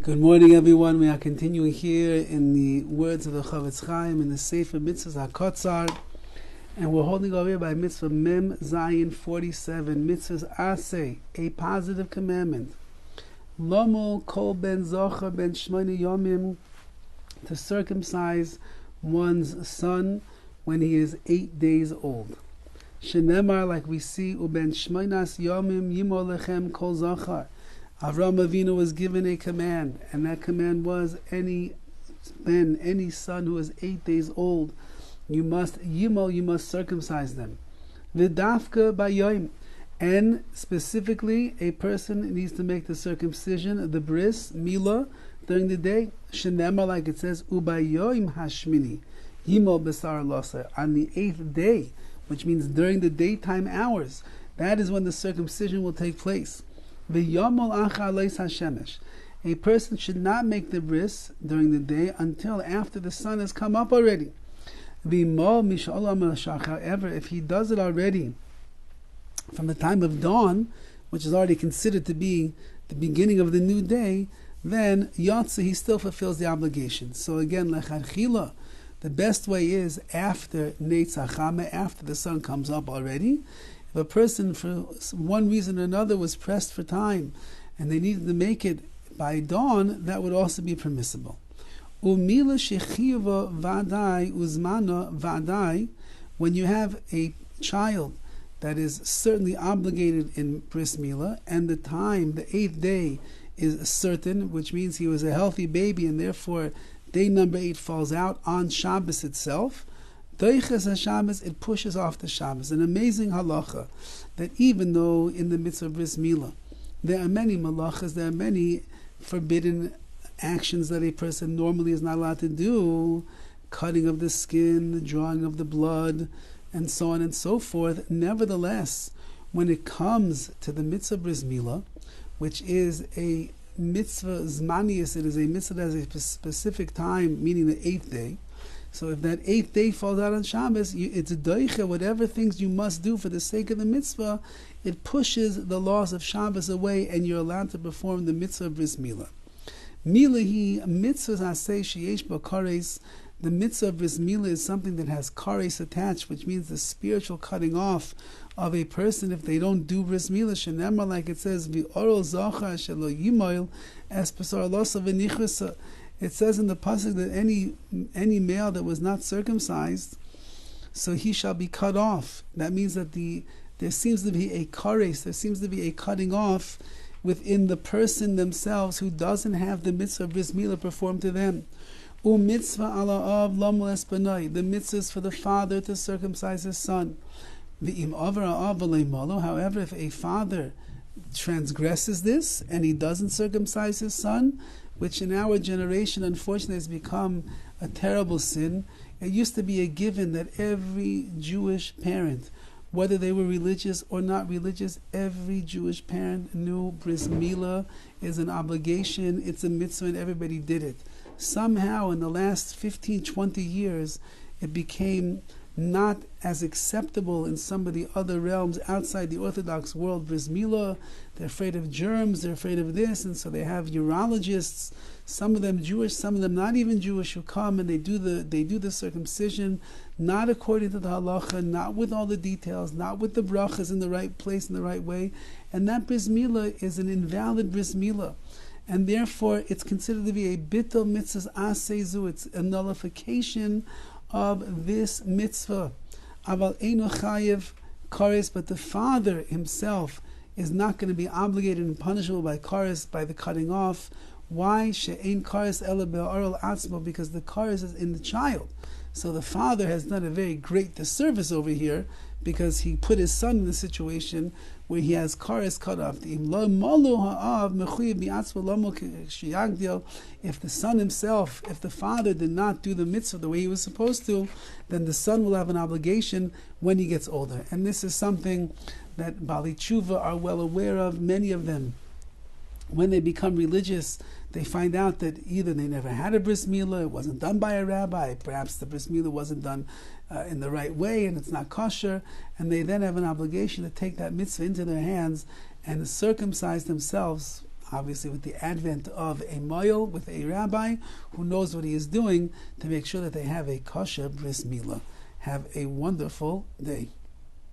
Good morning, everyone. We are continuing here in the words of the Horowitz in the Sefer HaMitzvos HaKotzar, and we're holding over here by Mitzvah Mem Zayin 47, Mitzvahs Aseh, a positive commandment. Lomo kol ben zocher ben shmoini yomim, to circumcise one's son when he is 8 days old. Shenemar, like we see, uben shmoinas yomim yimo lechem kol zocher. Avraham Avinu was given a command, and that command was any son who is 8 days old, you must circumcise them. V'dafka bayoim, and specifically a person needs to make the circumcision, the Bris Milah, during the day. Shenema, like it says, ubayoim hashmini yimo besar loser, on the 8th day, which means during the daytime hours. That is when the circumcision will take place. A person should not make the bris during the day until after the sun has come up already. However, if he does it already from the time of dawn, which is already considered to be the beginning of the new day, then yotze, he still fulfills the obligation. So again, lecharchila, the best way is after neitzachame, after the sun comes up already. If a person for one reason or another was pressed for time and they needed to make it by dawn, that would also be permissible. Umila shechiva vadai uzmana vadai, when you have a child that is certainly obligated in Bris Milah, and the time, the 8th day, is certain, which means he was a healthy baby, and therefore day number 8 falls out on Shabbos itself. Doiches HaShabbos, it pushes off the Shabbos. An amazing halacha, that even though in the midst of Bris Milah there are many malachas, there are many forbidden actions that a person normally is not allowed to do, cutting of the skin, the drawing of the blood, and so on and so forth. Nevertheless, when it comes to the mitzvah Bris Milah, which is a mitzvah zmanius, it is a mitzvah that has a specific time, meaning the 8th day. So if that 8th day falls out on Shabbos, it's a doiche, whatever things you must do for the sake of the mitzvah, it pushes the laws of Shabbos away, and you're allowed to perform the mitzvah of Bris Milah. Milahi, mitzvahs aseh sheyesh ba kares, the mitzvah of Bris Milah is something that has kares attached, which means the spiritual cutting off of a person if they don't do Bris Milah. Shenemar, like it says, v'orol zochar shelo yimoil es pesar losa v'nichrasa. It says in the pasuk that any male that was not circumcised, so he shall be cut off. That means that there seems to be a kares, there seems to be a cutting off within the person themselves who doesn't have the mitzvah of Bris Milah performed to them. Mitzvah ala av lomol es banai, the mitzvah is for the father to circumcise his son. V'im avra av v'lei malo, however, if a father transgresses this and he doesn't circumcise his son, which in our generation unfortunately has become a terrible sin. It used to be a given that every Jewish parent, whether they were religious or not religious, every Jewish parent knew Bris Milah is an obligation, it's a mitzvah, and everybody did it. Somehow in the last 15, 20 years, it became not as acceptable in some of the other realms outside the Orthodox world. Bris Milah, they're afraid of germs, they're afraid of this, and so they have urologists, some of them Jewish, some of them not even Jewish, who come and they do the circumcision, not according to the halacha, not with all the details, not with the brachas in the right place, in the right way, and that Bris Milah is an invalid Bris Milah. And therefore it's considered to be a bittul mitzvahs asezu, it's a nullification of this mitzvah. Aval eino chayev kares, but the father himself is not going to be obligated and punishable by kares, by the cutting off. Why? She'ein kares ela be'oral atzmo, because the kares is in the child. So the father has done a very great disservice over here, because he put his son in a situation where he has kares cut off. If the son himself, if the father did not do the mitzvah the way he was supposed to, then the son will have an obligation when he gets older. And this is something that Bali Tshuva are well aware of, many of them. When they become religious, they find out that either they never had a Bris Milah, it wasn't done by a rabbi, perhaps the Bris Milah wasn't done in the right way and it's not kosher, and they then have an obligation to take that mitzvah into their hands and circumcise themselves obviously with the advent of a moyel, with a rabbi who knows what he is doing, to make sure that they have a kosher Bris Milah. Have a wonderful day.